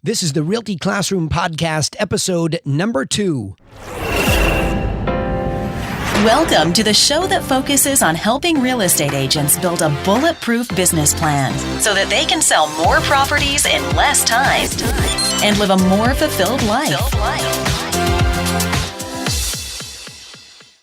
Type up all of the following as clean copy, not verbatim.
This is the Realty Classroom podcast, episode number 2. Welcome to the show that focuses on helping real estate agents build a bulletproof business plan so that they can sell more properties in less time and live a more fulfilled life.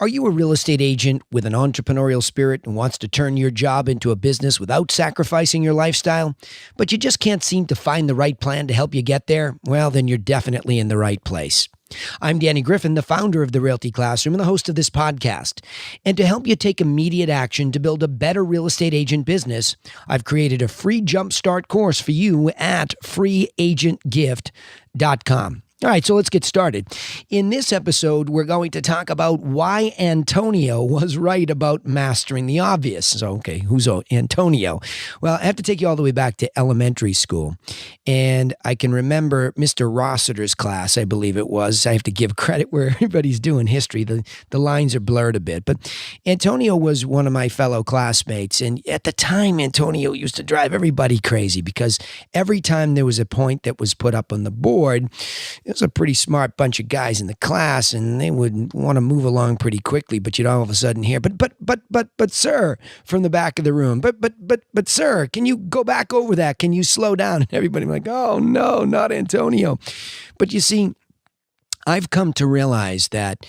Are you a real estate agent with an entrepreneurial spirit and wants to turn your job into a business without sacrificing your lifestyle, but you just can't seem to find the right plan to help you get there? Well, then you're definitely in the right place. I'm Danny Griffin, the founder of the Realty Classroom and the host of this podcast. And to help you take immediate action to build a better real estate agent business, I've created a free jumpstart course for you at freeagentgift.com. All right, so let's get started. In this episode, we're going to talk about why Antonio was right about mastering the obvious. So, okay, who's Antonio? Well, I have to take you all the way back to elementary school. And I can remember Mr. Rossiter's class, I believe it was. I have to give credit where everybody's doing history. The lines are blurred a bit. But Antonio was one of my fellow classmates. And at the time, Antonio used to drive everybody crazy because every time there was a point that was put up on the board, it was a pretty smart bunch of guys in the class, and they would want to move along pretty quickly. But you'd all of a sudden hear, but, sir, from the back of the room. But, sir, can you go back over that? Can you slow down? And everybody would be like, oh no, not Antonio. But you see, I've come to realize that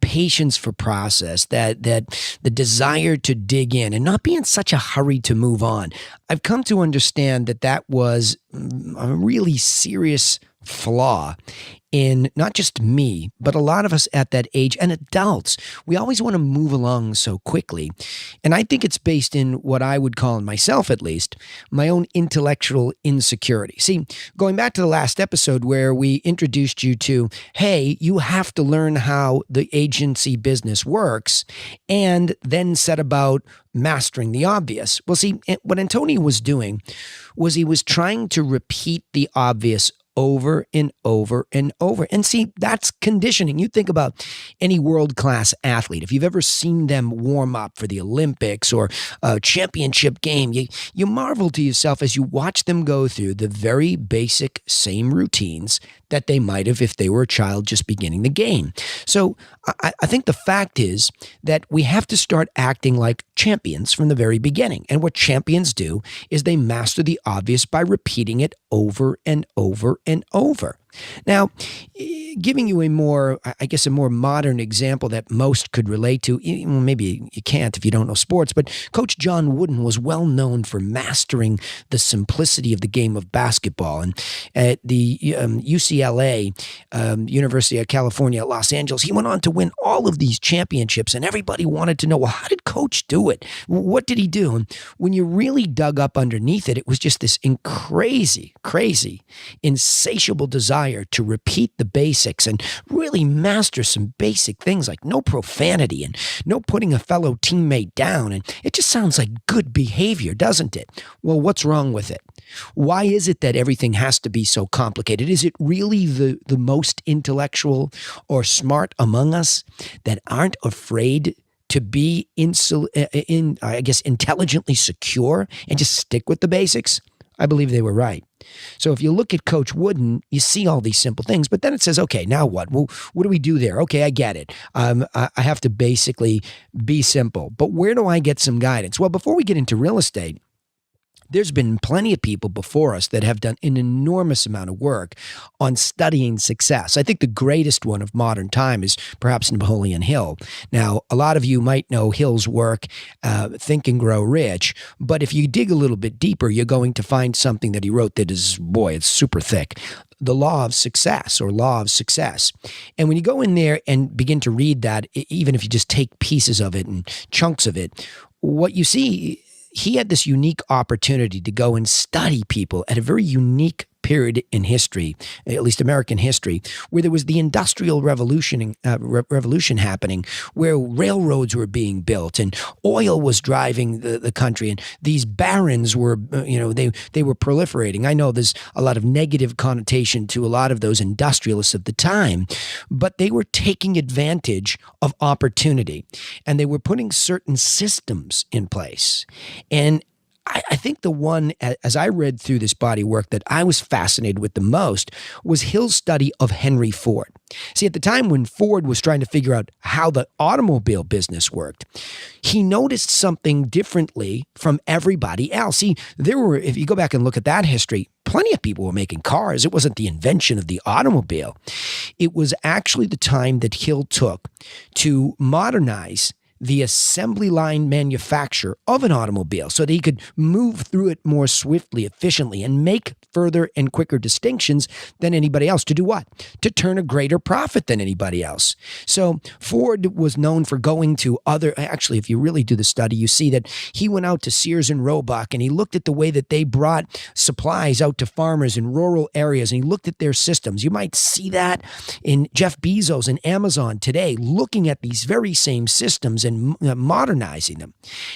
patience for process, that the desire to dig in and not be in such a hurry to move on. I've come to understand that was a really serious flaw in not just me, but a lot of us at that age and adults. We always want to move along so quickly. And I think it's based in what I would call, in myself at least, my own intellectual insecurity. See, going back to the last episode where we introduced you to, hey, you have to learn how the agency business works and then set about mastering the obvious. Well, see, what Antonio was doing was he was trying to repeat the obvious over and over and over. And see, that's conditioning. You think about any world-class athlete. If you've ever seen them warm up for the Olympics or a championship game, you marvel to yourself as you watch them go through the very basic same routines that they might have if they were a child just beginning the game. So I think the fact is that we have to start acting like champions from the very beginning. And what champions do is they master the obvious by repeating it over and over and over. Now, giving you a more modern example that most could relate to, well, maybe you can't if you don't know sports, but Coach John Wooden was well known for mastering the simplicity of the game of basketball. And at the UCLA, University of California at Los Angeles, he went on to win all of these championships, and everybody wanted to know, well, how did Coach do it? What did he do? And when you really dug up underneath it, it was just this crazy, insatiable desire to repeat the basics and really master some basic things like no profanity and no putting a fellow teammate down. And it just sounds like good behavior, doesn't it? Well, what's wrong with it? Why is it that everything has to be so complicated? Is it really the most intellectual or smart among us that aren't afraid to be intelligently secure and just stick with the basics? I believe they were right. So if you look at Coach Wooden, you see all these simple things, but then it says, okay, now what? Well, what do we do there? Okay, I get it. I have to basically be simple, but where do I get some guidance? Well, before we get into real estate, there's been plenty of people before us that have done an enormous amount of work on studying success. I think the greatest one of modern time is perhaps Napoleon Hill. Now, a lot of you might know Hill's work, Think and Grow Rich, but if you dig a little bit deeper, you're going to find something that he wrote that is, boy, it's super thick. The Law of Success or Law of Success. And when you go in there and begin to read that, even if you just take pieces of it and chunks of it, what you see, he had this unique opportunity to go and study people at a very unique period in history, at least American history, where there was the Industrial Revolution happening, where railroads were being built and oil was driving the country, and these barons were, they were proliferating. I know there's a lot of negative connotation to a lot of those industrialists of the time, but they were taking advantage of opportunity, and they were putting certain systems in place. And I think the one, as I read through this body of work, that I was fascinated with the most was Hill's study of Henry Ford. See, at the time when Ford was trying to figure out how the automobile business worked, he noticed something differently from everybody else. See, there were, if you go back and look at that history, plenty of people were making cars. It wasn't the invention of the automobile. It was actually the time that Hill took to modernize the assembly line manufacture of an automobile so that he could move through it more swiftly, efficiently, and make further and quicker distinctions than anybody else. To do what? To turn a greater profit than anybody else. So Ford was known for going to actually, if you really do the study, you see that he went out to Sears and Roebuck and he looked at the way that they brought supplies out to farmers in rural areas, and he looked at their systems. You might see that in Jeff Bezos and Amazon today, looking at these very same systems and modernizing them.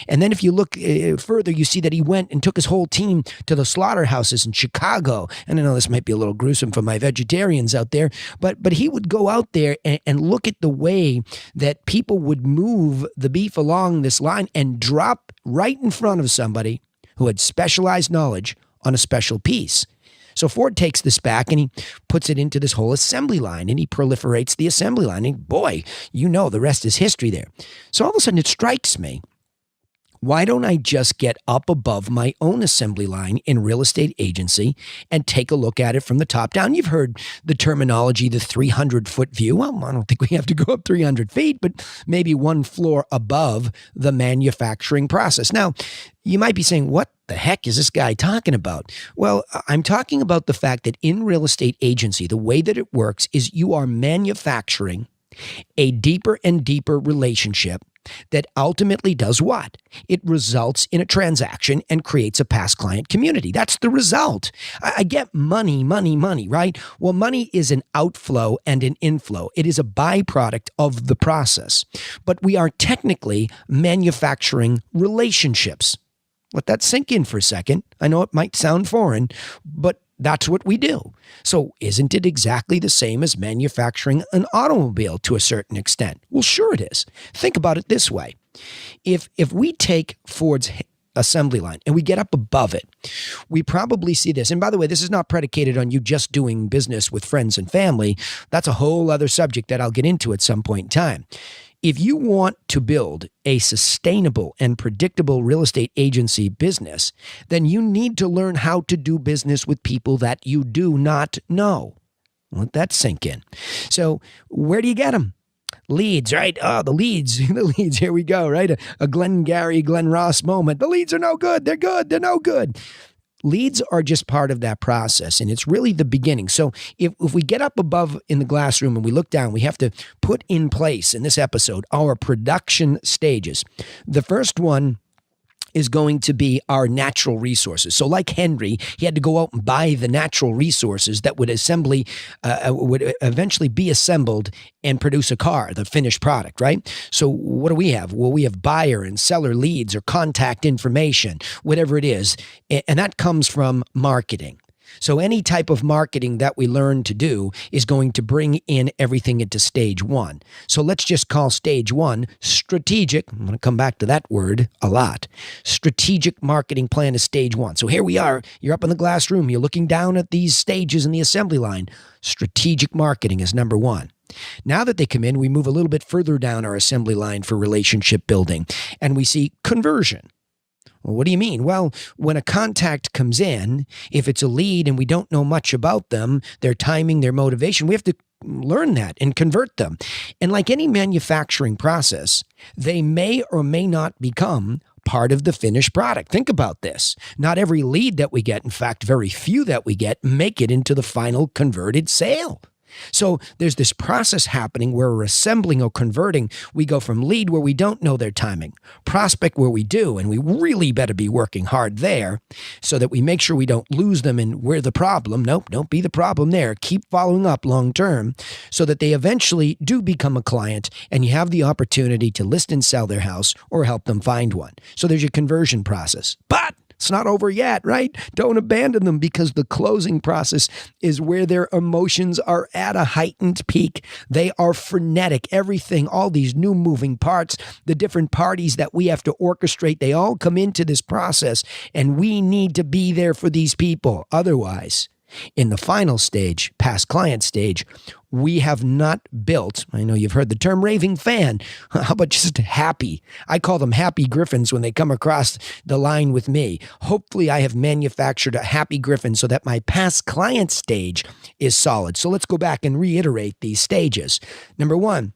And then if you look further, you see that he went and took his whole team to the slaughterhouses in Chicago. And I know this might be a little gruesome for my vegetarians out there, but he would go out there and look at the way that people would move the beef along this line and drop right in front of somebody who had specialized knowledge on a special piece. So Ford takes this back and he puts it into this whole assembly line, and he proliferates the assembly line. And boy, the rest is history there. So all of a sudden it strikes me, why don't I just get up above my own assembly line in real estate agency and take a look at it from the top down? You've heard the terminology, the 300-foot view. Well, I don't think we have to go up 300 feet, but maybe one floor above the manufacturing process. Now, you might be saying, what the heck is this guy talking about? Well, I'm talking about the fact that in real estate agency, the way that it works is you are manufacturing a deeper and deeper relationship that ultimately does what? It results in a transaction and creates a past client community. That's the result. I get money, right? Well, money is an outflow and an inflow. It is a byproduct of the process. But we are technically manufacturing relationships. Let that sink in for a second. I know it might sound foreign, but that's what we do. So isn't it exactly the same as manufacturing an automobile to a certain extent? Well, sure it is. Think about it this way. If we take Ford's assembly line and we get up above it, we probably see this. And by the way, this is not predicated on you just doing business with friends and family. That's a whole other subject that I'll get into at some point in time. If you want to build a sustainable and predictable real estate agency business, then you need to learn how to do business with people that you do not know. Let that sink in. So where do you get them? Leads, right? Oh, the leads. The leads. Here we go, right? A Glengarry, Glen Ross moment. The leads are no good. They're good. They're no good. Leads are just part of that process, and it's really the beginning. So if we get up above in the glass room and we look down, we have to put in place in this episode our production stages. The first one is going to be our natural resources. So like Henry, he had to go out and buy the natural resources that would would eventually be assembled and produce a car, the finished product, right? So what do we have? Well, we have buyer and seller leads or contact information, whatever it is. And that comes from marketing. So any type of marketing that we learn to do is going to bring in everything into stage one. So let's just call stage one strategic. I'm going to come back to that word a lot. Strategic marketing plan is stage one. So here we are. You're up in the glass room. You're looking down at these stages in the assembly line. Strategic marketing is number one. Now that they come in, we move a little bit further down our assembly line for relationship building, and we see conversion. Well, what do you mean? Well, when a contact comes in, if it's a lead and we don't know much about them, their timing, their motivation, we have to learn that and convert them. And like any manufacturing process, they may or may not become part of the finished product. Think about this. Not every lead that we get, in fact, very few that we get, make it into the final converted sale. So there's this process happening where we're assembling or converting. We go from lead where we don't know their timing, prospect where we do, and we really better be working hard there so that we make sure we don't lose them and we're the problem. Nope, don't be the problem there. Keep following up long term so that they eventually do become a client and you have the opportunity to list and sell their house or help them find one. So there's your conversion process. But It's not over yet, right? Don't abandon them, because the closing process is where their emotions are at a heightened peak. They are frenetic. Everything, all these new moving parts, the different parties that we have to orchestrate, they all come into this process, and we need to be there for these people. Otherwise, in the final stage, past client stage, we have not built, I know you've heard the term raving fan. How about just happy? I call them happy griffins when they come across the line with me. Hopefully I have manufactured a happy griffin so that my past client stage is solid. So let's go back and reiterate these stages. Number 1,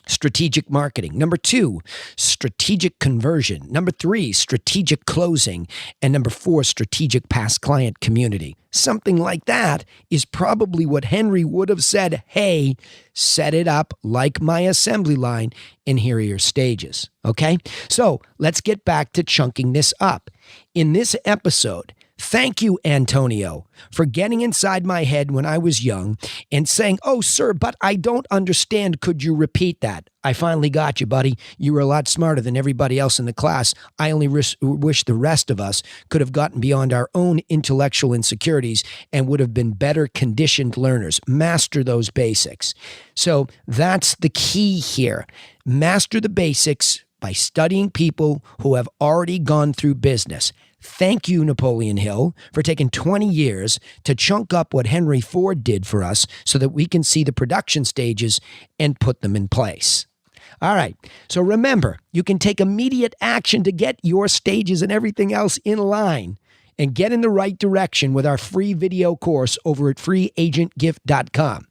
strategic marketing. Number 2, strategic conversion. Number 3, strategic closing. And number 4, strategic past client community. Something like that is probably what Henry would have said. Hey, set it up like my assembly line, and here are your stages. Okay? So let's get back to chunking this up. In this episode, thank you, Antonio, for getting inside my head when I was young and saying, "Oh, sir, but I don't understand. Could you repeat that?" I finally got you, buddy. You were a lot smarter than everybody else in the class. I only wish the rest of us could have gotten beyond our own intellectual insecurities and would have been better conditioned learners. Master those basics. So that's the key here. Master the basics by studying people who have already gone through business. Thank you, Napoleon Hill, for taking 20 years to chunk up what Henry Ford did for us so that we can see the production stages and put them in place. All right, so remember, you can take immediate action to get your stages and everything else in line and get in the right direction with our free video course over at freeagentgift.com.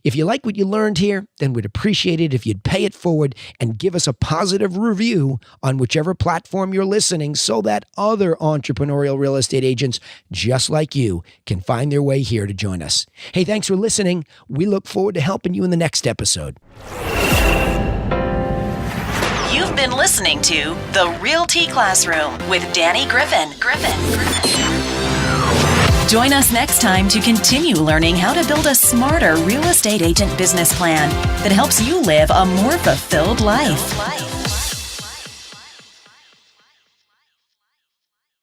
If you like what you learned here, then we'd appreciate it if you'd pay it forward and give us a positive review on whichever platform you're listening so that other entrepreneurial real estate agents just like you can find their way here to join us. Hey, thanks for listening. We look forward to helping you in the next episode. You've been listening to The Realty Classroom with Danny Griffin. Join us next time to continue learning how to build a smarter real estate agent business plan that helps you live a more fulfilled life.